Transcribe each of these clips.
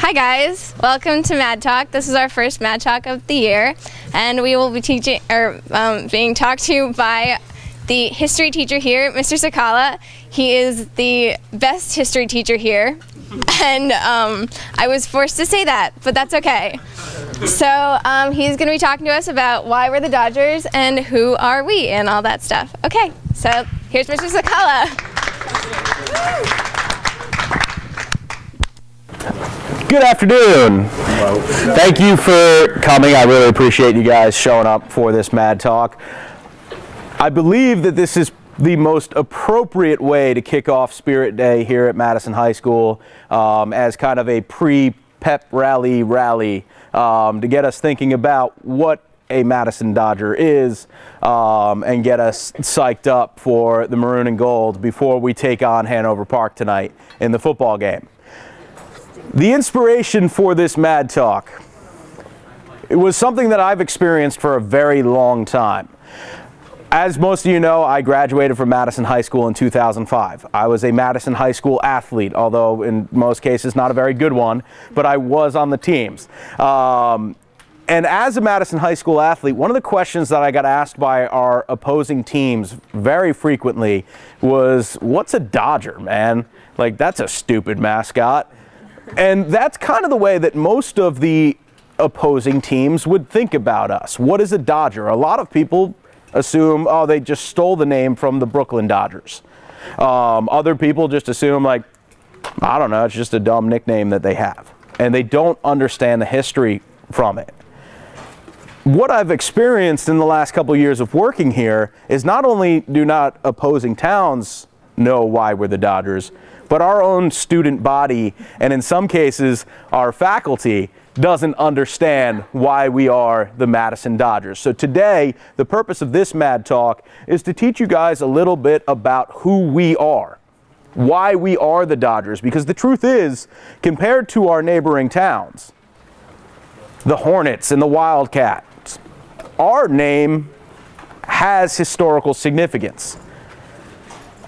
Hi guys, welcome to Mad Talk. This is our first Mad Talk of the year, and we will be being talked to by the history teacher here, Mr. Cecala. He is the best history teacher here, and I was forced to say that, but that's okay. So he's going to be talking to us about why we're the Dodgers and who are we and all that stuff. Okay, so here's Mr. Cecala. Good afternoon. Hello. Thank you for coming. I really appreciate you guys showing up for this Mad Talk. I believe that this is the most appropriate way to kick off Spirit Day here at Madison High School as kind of a pre-pep rally to get us thinking about what a Madison Dodger is and get us psyched up for the maroon and gold before we take on Hanover Park tonight in the football game. The inspiration for this Mad Talk, it was something that I've experienced for a very long time. As most of you know, I graduated from Madison High School in 2005. I was a Madison High School athlete, although in most cases not a very good one, but I was on the teams. And as a Madison High School athlete, one of the questions that I got asked by our opposing teams very frequently was, what's a Dodger, man? Like, that's a stupid mascot. And that's kind of the way that most of the opposing teams would think about us. What is a Dodger? A lot of people assume, oh, they just stole the name from the Brooklyn Dodgers. Other people just assume, like, I don't know, it's just a dumb nickname that they have. And they don't understand the history from it. What I've experienced in the last couple of years of working here is not only do not opposing towns know why we're the Dodgers, but our own student body, and in some cases our faculty, doesn't understand why we are the Madison Dodgers. So today, the purpose of this Mad Talk is to teach you guys a little bit about who we are, why we are the Dodgers, because the truth is, compared to our neighboring towns, the Hornets and the Wildcats, our name has historical significance.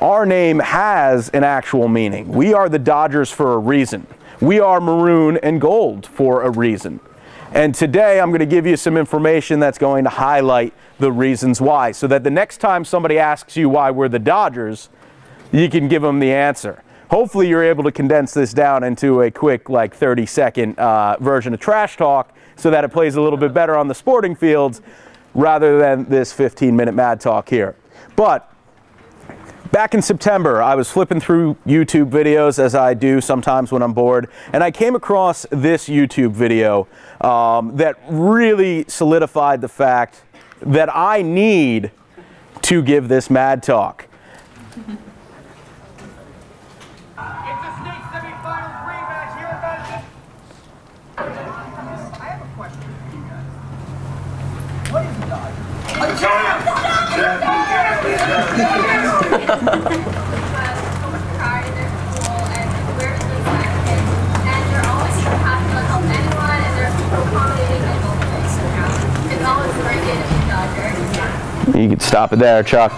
Our name has an actual meaning. We are the Dodgers for a reason. We are maroon and gold for a reason. And today I'm going to give you some information that's going to highlight the reasons why, so that the next time somebody asks you why we're the Dodgers, you can give them the answer. Hopefully you're able to condense this down into a quick, like, 30-second version of trash talk so that it plays a little bit better on the sporting fields rather than this 15-minute Mad Talk here. But back in September, I was flipping through YouTube videos, as I do sometimes when I'm bored, and I came across this YouTube video that really solidified the fact that I need to give this Mad Talk. It's a state semifinals rematch here at Madison. I have a question for you guys. What is a Dodger? A champ! You can stop it there, Chuck.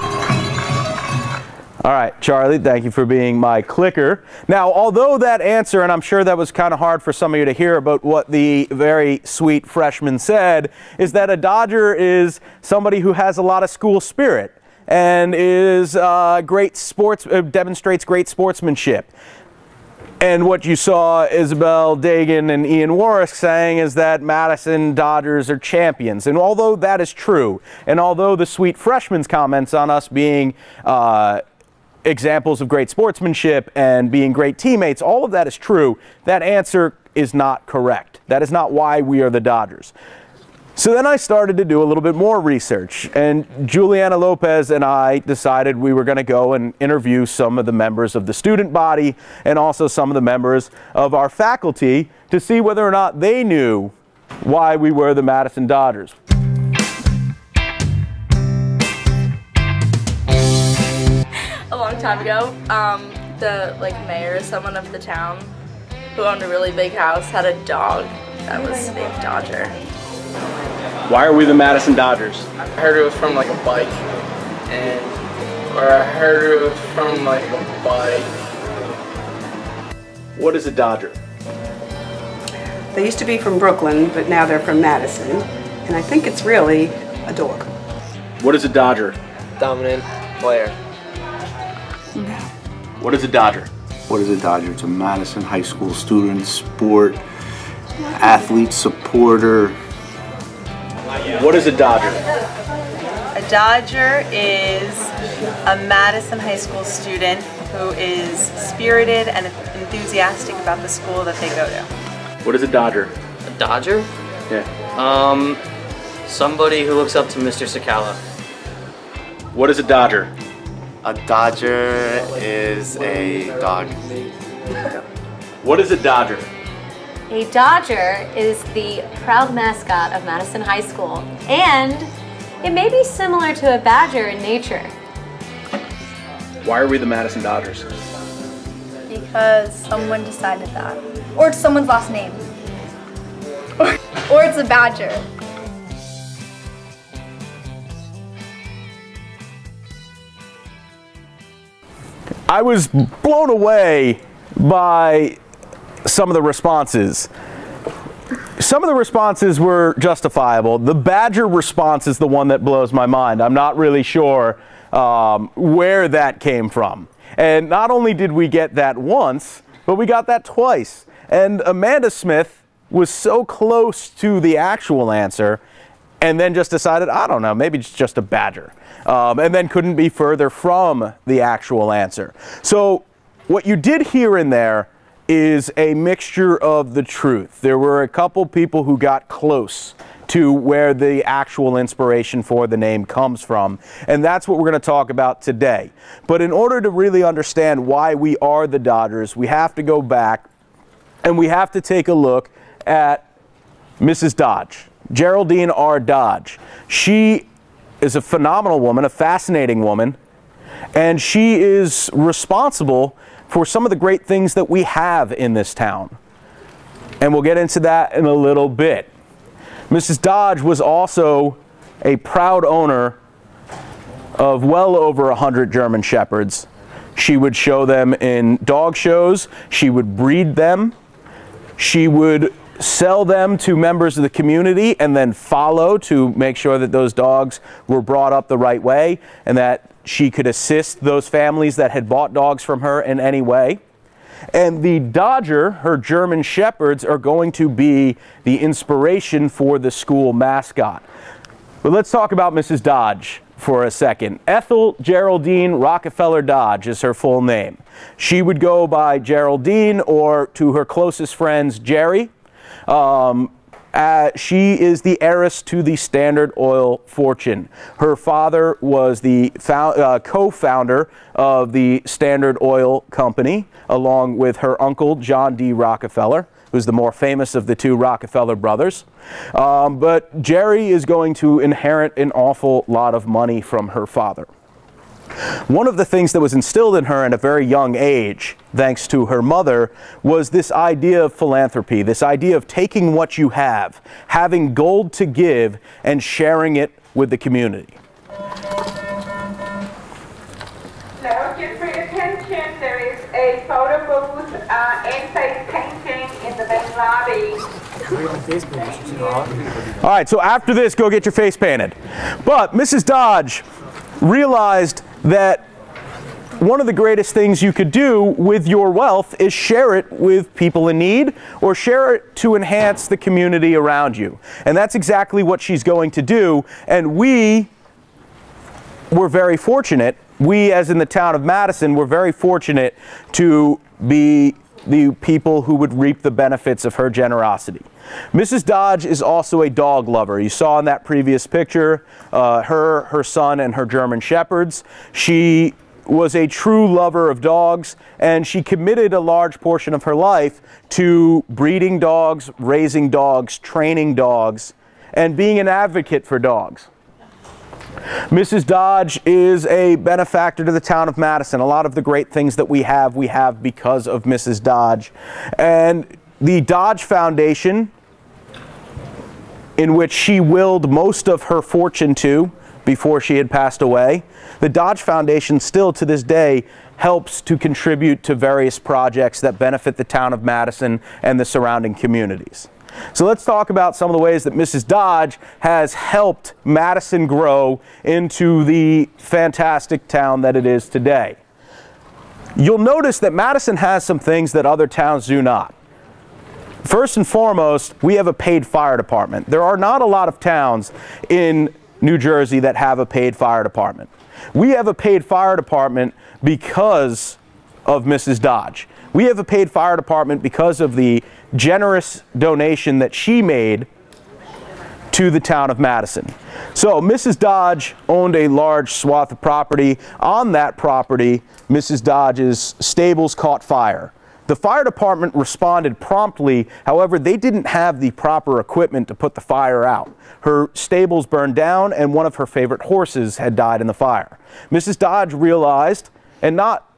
All right, Charlie, thank you for being my clicker. Now, although that answer, and I'm sure that was kind of hard for some of you to hear about what the very sweet freshman said, is that a Dodger is somebody who has a lot of school spirit and is demonstrates great sportsmanship. And what you saw Isabel Dagan and Ian Warrisk saying is that Madison Dodgers are champions. And although that is true, and although the sweet freshman's comments on us being examples of great sportsmanship and being great teammates, all of that is true, that answer is not correct. That is not why we are the Dodgers. So then I started to do a little bit more research, and Juliana Lopez and I decided we were going to go and interview some of the members of the student body and also some of the members of our faculty to see whether or not they knew why we were the Madison Dodgers. A long time ago, the mayor or someone of the town who owned a really big house had a dog that was named Dodger. Why are we the Madison Dodgers? I heard it was from like a bike, or I heard it was from like a bike. What is a Dodger? They used to be from Brooklyn, but now they're from Madison. And I think it's really a dog. What is a Dodger? Dominant player. What is a Dodger? What is a Dodger? It's a Madison High School student, sport, athlete, supporter. What is a Dodger? A Dodger is a Madison High School student who is spirited and enthusiastic about the school that they go to. What is a Dodger? A Dodger? Yeah. Somebody who looks up to Mr. Cecala. What is a Dodger? A Dodger is a dog. What is a Dodger? A Dodger is the proud mascot of Madison High School, and it may be similar to a badger in nature. Why are we the Madison Dodgers? Because someone decided that. Or it's someone's last name. Or it's a badger. I was blown away by some of the responses. Some of the responses were justifiable. The badger response is the one that blows my mind. I'm not really sure where that came from. And not only did we get that once, but we got that twice. And Amanda Smith was so close to the actual answer and then just decided, I don't know, maybe it's just a badger. And then couldn't be further from the actual answer. So what you did hear in there is a mixture of the truth. There were a couple people who got close to where the actual inspiration for the name comes from. And that's what we're going to talk about today. But in order to really understand why we are the Dodgers, we have to go back and we have to take a look at Mrs. Dodge, Geraldine R. Dodge. She is a phenomenal woman, a fascinating woman, and she is responsible for some of the great things that we have in this town. And we'll get into that in a little bit. Mrs. Dodge was also a proud owner of well over 100 German Shepherds. She would show them in dog shows. She would breed them. She would sell them to members of the community and then follow to make sure that those dogs were brought up the right way and that she could assist those families that had bought dogs from her in any way. And the Dodger, her German Shepherds, are going to be the inspiration for the school mascot. But let's talk about Mrs. Dodge for a second. Ethel Geraldine Rockefeller Dodge is her full name. She would go by Geraldine or, to her closest friends, Jerry. She is the heiress to the Standard Oil fortune. Her father was the co-founder of the Standard Oil Company, along with her uncle, John D. Rockefeller, who's the more famous of the two Rockefeller brothers. But Jerry is going to inherit an awful lot of money from her father. One of the things that was instilled in her at a very young age, thanks to her mother, was this idea of philanthropy, this idea of taking what you have, having gold to give, and sharing it with the community. So, just for your attention, there is a photo booth and face painting in the main lobby. All right, so after this, go get your face painted. But Mrs. Dodge realized that one of the greatest things you could do with your wealth is share it with people in need or share it to enhance the community around you. And that's exactly what she's going to do. And we were very fortunate, we as in the town of Madison, were very fortunate to be the people who would reap the benefits of her generosity. Mrs. Dodge is also a dog lover. You saw in that previous picture her son, and her German Shepherds. She was a true lover of dogs, and she committed a large portion of her life to breeding dogs, raising dogs, training dogs, and being an advocate for dogs. Mrs. Dodge is a benefactor to the town of Madison. A lot of the great things that we have because of Mrs. Dodge. And the Dodge Foundation, in which she willed most of her fortune to before she had passed away, the Dodge Foundation still to this day helps to contribute to various projects that benefit the town of Madison and the surrounding communities. So let's talk about some of the ways that Mrs. Dodge has helped Madison grow into the fantastic town that it is today. You'll notice that Madison has some things that other towns do not. First and foremost, we have a paid fire department. There are not a lot of towns in New Jersey that have a paid fire department. We have a paid fire department because of Mrs. Dodge. We have a paid fire department because of the generous donation that she made to the town of Madison. So Mrs. Dodge owned a large swath of property. On that property, Mrs. Dodge's stables caught fire. The fire department responded promptly. However, they didn't have the proper equipment to put the fire out. Her stables burned down and one of her favorite horses had died in the fire. Mrs. Dodge realized, and not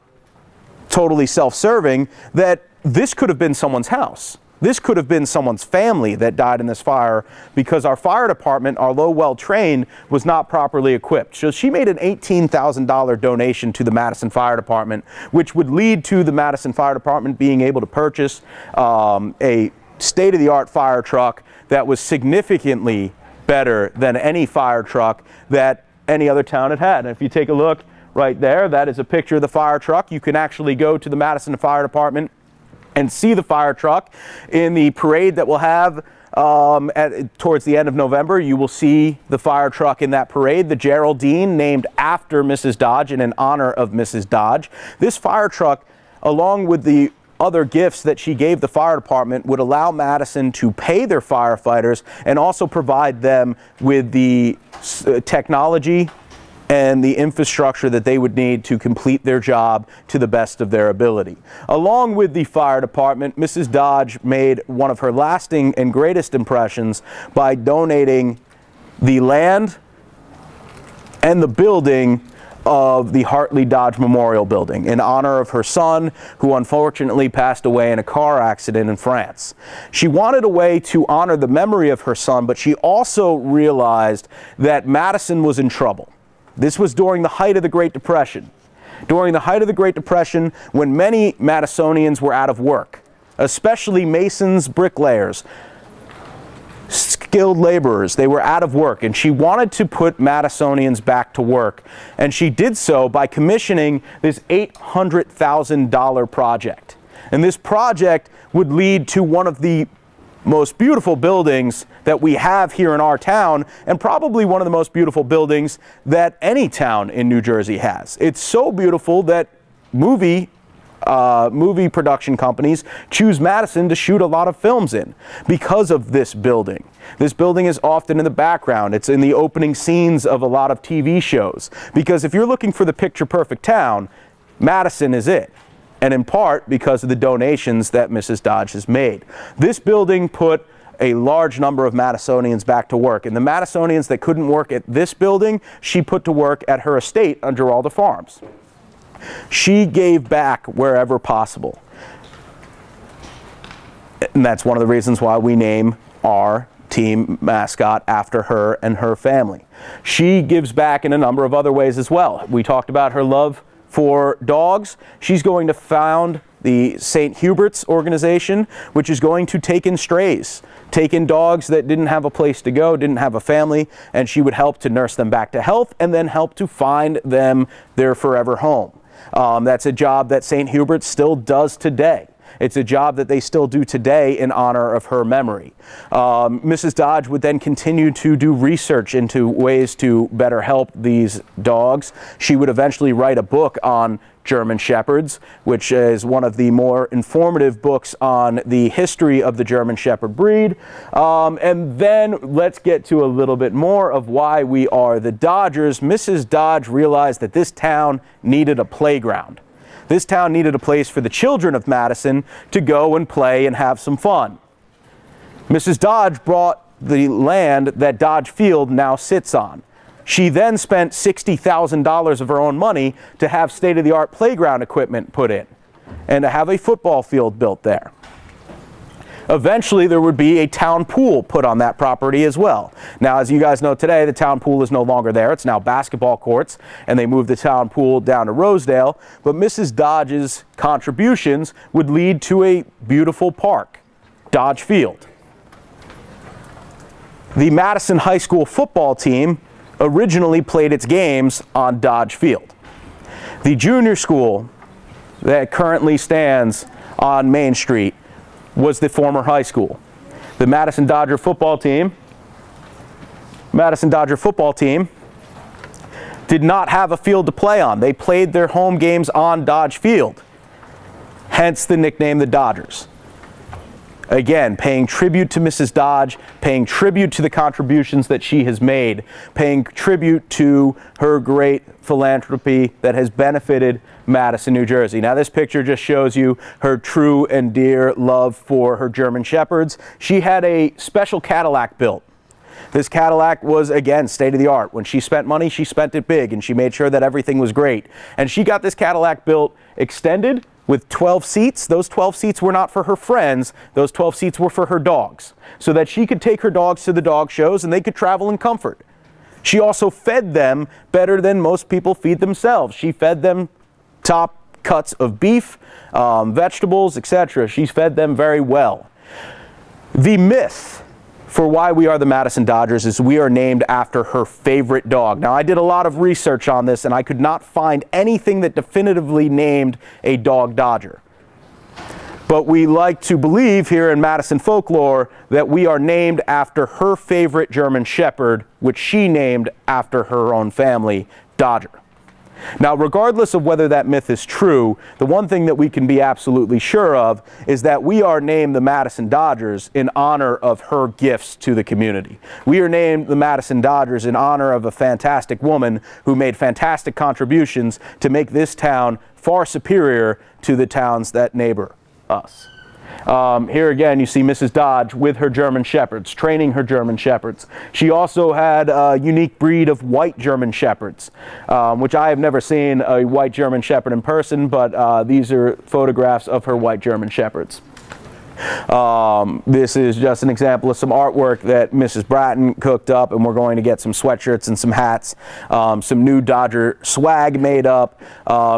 totally self-serving, that this could have been someone's house. This could have been someone's family that died in this fire because our fire department, although well trained, was not properly equipped. So she made an $18,000 donation to the Madison Fire Department, which would lead to the Madison Fire Department being able to purchase a state-of-the-art fire truck that was significantly better than any fire truck that any other town had had. And if you take a look right there, that is a picture of the fire truck. You can actually go to the Madison Fire Department and see the fire truck in the parade that we'll have towards the end of November. You will see the fire truck in that parade, the Geraldine, named after Mrs. Dodge and in honor of Mrs. Dodge. This fire truck, along with the other gifts that she gave the fire department, would allow Madison to pay their firefighters and also provide them with the technology and the infrastructure that they would need to complete their job to the best of their ability. Along with the fire department, Mrs. Dodge made one of her lasting and greatest impressions by donating the land and the building of the Hartley Dodge Memorial Building in honor of her son, who unfortunately passed away in a car accident in France. She wanted a way to honor the memory of her son, but she also realized that Madison was in trouble. This was during the height of the Great Depression. During the height of the Great Depression, when many Madisonians were out of work, especially masons, bricklayers, skilled laborers, they were out of work, and she wanted to put Madisonians back to work. And she did so by commissioning this $800,000 project. And this project would lead to one of the most beautiful buildings that we have here in our town, and probably one of the most beautiful buildings that any town in New Jersey has. It's so beautiful that movie production companies choose Madison to shoot a lot of films in because of this building. This building is often in the background. It's in the opening scenes of a lot of TV shows, because if you're looking for the picture-perfect town, Madison is it. And in part because of the donations that Mrs. Dodge has made. This building put a large number of Madisonians back to work. And the Madisonians that couldn't work at this building, she put to work at her estate on Giralda Farms. She gave back wherever possible. And that's one of the reasons why we name our team mascot after her and her family. She gives back in a number of other ways as well. We talked about her love for dogs. She's going to found the St. Hubert's organization, which is going to take in strays, take in dogs that didn't have a place to go, didn't have a family, and she would help to nurse them back to health and then help to find them their forever home. That's a job that St. Hubert's still does today. It's a job that they still do today in honor of her memory. Mrs. Dodge would then continue to do research into ways to better help these dogs. She would eventually write a book on German Shepherds, which is one of the more informative books on the history of the German Shepherd breed. And then let's get to a little bit more of why we are the Dodgers. Mrs. Dodge realized that this town needed a playground. This town needed a place for the children of Madison to go and play and have some fun. Mrs. Dodge bought the land that Dodge Field now sits on. She then spent $60,000 of her own money to have state-of-the-art playground equipment put in and to have a football field built there. Eventually, there would be a town pool put on that property as well. Now, as you guys know today, the town pool is no longer there. It's now basketball courts, and they moved the town pool down to Rosedale. But Mrs. Dodge's contributions would lead to a beautiful park, Dodge Field. the Madison High School football team originally played its games on Dodge Field. The junior school that currently stands on Main Street was the former high school. The Madison Dodger football team did not have a field to play on. They played their home games on Dodge Field, hence the nickname the Dodgers. Again, paying tribute to Mrs. Dodge, paying tribute to the contributions that she has made, paying tribute to her great philanthropy that has benefited Madison, New Jersey. Now, this picture just shows you her true and dear love for her German Shepherds. She had a special Cadillac built. This Cadillac was, again, state-of-the-art. When she spent money, she spent it big, and she made sure that everything was great. And she got this Cadillac built extended with 12 seats. Those 12 seats were not for her friends. Those 12 seats were for her dogs, so that she could take her dogs to the dog shows and they could travel in comfort. She also fed them better than most people feed themselves. She fed them top cuts of beef, vegetables, etc. She fed them very well. The myth for why we are the Madison Dodgers is we are named after her favorite dog. Now, I did a lot of research on this and I could not find anything that definitively named a dog Dodger. But we like to believe here in Madison folklore that we are named after her favorite German Shepherd, which she named after her own family, Dodger. Now, regardless of whether that myth is true, the one thing that we can be absolutely sure of is that we are named the Madison Dodgers in honor of her gifts to the community. We are named the Madison Dodgers in honor of a fantastic woman who made fantastic contributions to make this town far superior to the towns that neighbor us. Here again, you see Mrs. Dodge with her German Shepherds, training her German Shepherds. She also had a unique breed of white German Shepherds, which I have never seen a white German Shepherd in person, but these are photographs of her white German Shepherds. This is just an example of some artwork that Mrs. Bratton cooked up, and we're going to get some sweatshirts and some hats, some new Dodger swag made up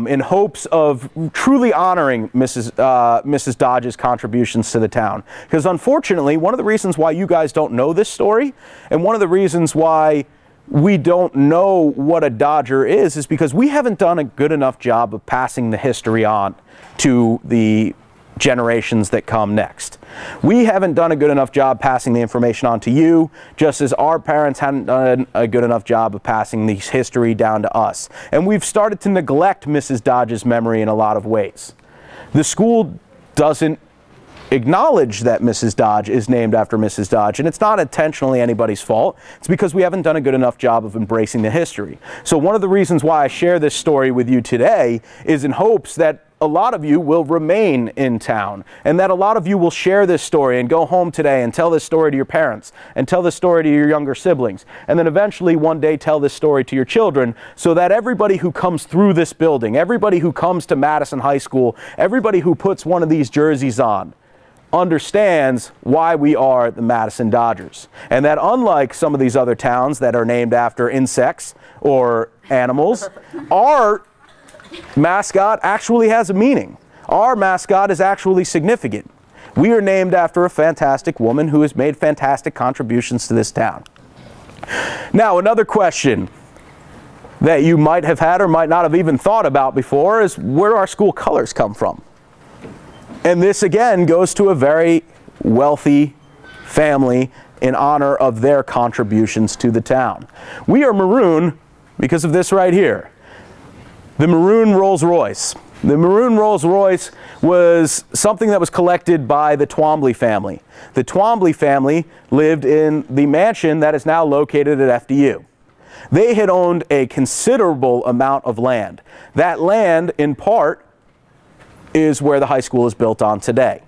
in hopes of truly honoring Mrs. Dodge's contributions to the town. Because unfortunately, one of the reasons why you guys don't know this story, and one of the reasons why we don't know what a Dodger is because we haven't done a good enough job of passing the history on to the generations that come next. We haven't done a good enough job passing the information on to you, just as our parents hadn't done a good enough job of passing the history down to us. And we've started to neglect Mrs. Dodge's memory in a lot of ways. The school doesn't acknowledge that Mrs. Dodge is named after Mrs. Dodge, and it's not intentionally anybody's fault. It's because we haven't done a good enough job of embracing the history. So one of the reasons why I share this story with you today is in hopes that a lot of you will remain in town, and that a lot of you will share this story and go home today and tell this story to your parents and tell this story to your younger siblings, and then eventually one day tell this story to your children, so that everybody who comes through this building, everybody who comes to Madison High School, everybody who puts one of these jerseys on, understands why we are the Madison Dodgers. And that unlike some of these other towns that are named after insects or animals, our mascot actually has a meaning. Our mascot is actually significant. We are named after a fantastic woman who has made fantastic contributions to this town. Now, another question that you might have had or might not have even thought about before is where do our school colors come from? And this again goes to a very wealthy family in honor of their contributions to the town. We are maroon because of this right here. The maroon Rolls Royce. The maroon Rolls Royce was something that was collected by the Twombly family. The Twombly family lived in the mansion that is now located at FDU. They had owned a considerable amount of land. That land, in part, is where the high school is built on today.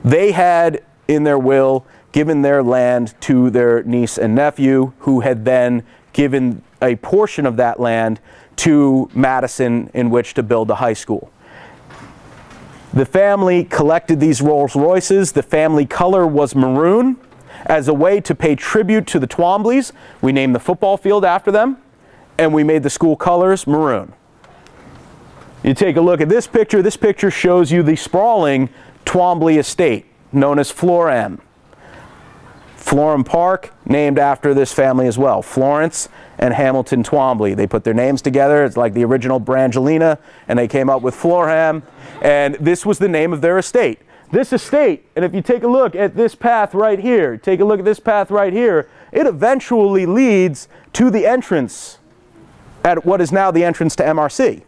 They had, in their will, given their land to their niece and nephew, who had then given a portion of that land to Madison in which to build a high school. The family collected these Rolls Royces. The family color was maroon. As a way to pay tribute to the Twombleys, we named the football field after them, and we made the school colors maroon. You take a look at this picture. This picture shows you the sprawling Twombly estate, known as Floor M. Florham Park, named after this family as well. Florence and Hamilton Twombly. They put their names together. It's like the original Brangelina, and they came up with Florham, and this was the name of their estate. This estate, and if you take a look at this path right here, take a look at this path right here, it eventually leads to the entrance at what is now the entrance to MRC.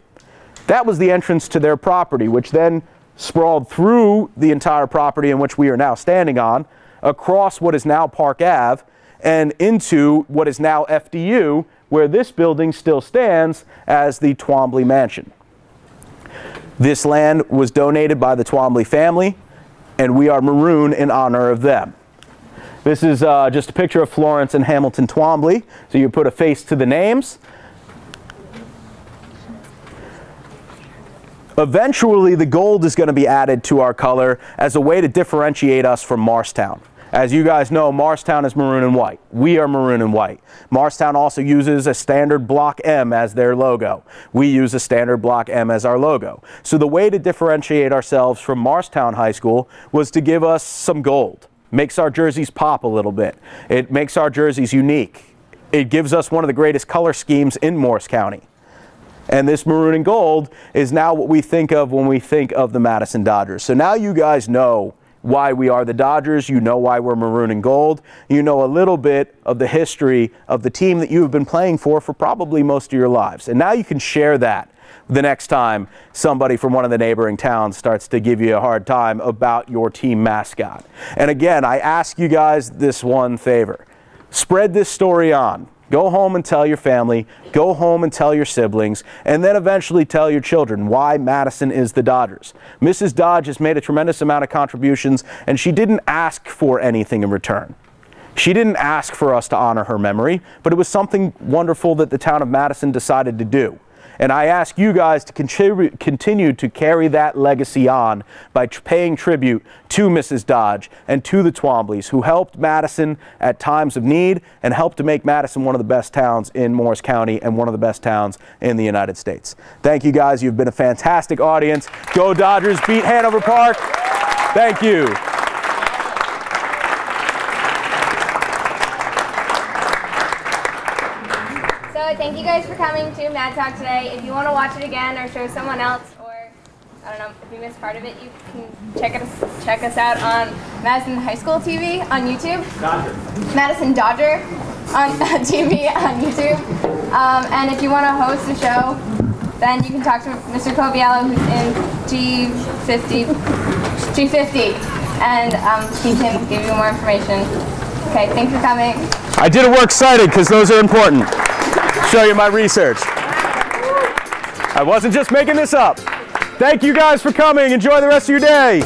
That was the entrance to their property, which then sprawled through the entire property in which we are now standing on, across what is now Park Ave, and into what is now FDU, where this building still stands as the Twombly Mansion. This land was donated by the Twombly family, and we are maroon in honor of them. This is just a picture of Florence and Hamilton Twombly, so you put a face to the names. Eventually, the gold is going to be added to our color as a way to differentiate us from Morristown. As you guys know, Morristown is maroon and white. We are maroon and white. Morristown also uses a standard block M as their logo. We use a standard block M as our logo. So the way to differentiate ourselves from Morristown High School was to give us some gold. Makes our jerseys pop a little bit. It makes our jerseys unique. It gives us one of the greatest color schemes in Morris County. And this maroon and gold is now what we think of when we think of the Madison Dodgers. So now you guys know why we are the Dodgers. You know why we're maroon and gold. You know a little bit of the history of the team that you have been playing for probably most of your lives. And now you can share that the next time somebody from one of the neighboring towns starts to give you a hard time about your team mascot. And again, I ask you guys this one favor. Spread this story on. Go home and tell your family, go home and tell your siblings, and then eventually tell your children why Madison is the Dodgers. Mrs. Dodge has made a tremendous amount of contributions, and she didn't ask for anything in return. She didn't ask for us to honor her memory, but it was something wonderful that the town of Madison decided to do. And I ask you guys to continue to carry that legacy on by paying tribute to Mrs. Dodge and to the Twombleys, who helped Madison at times of need and helped to make Madison one of the best towns in Morris County and one of the best towns in the United States. Thank you guys. You've been a fantastic audience. Go Dodgers, beat Hanover Park. Thank you. Thank you guys for coming to Mad Talk today. If you want to watch it again or show someone else, or I don't know, if you missed part of it, you can check us out on Madison High School TV on YouTube. Dodger. Madison Dodger on TV on YouTube. And if you want to host a show, then you can talk to Mr. Coviello, who's in G50, and he can give you more information. Okay, thanks for coming. I did a works cited because those are important. Show you my research. I wasn't just making this up. Thank you guys for coming. Enjoy the rest of your day.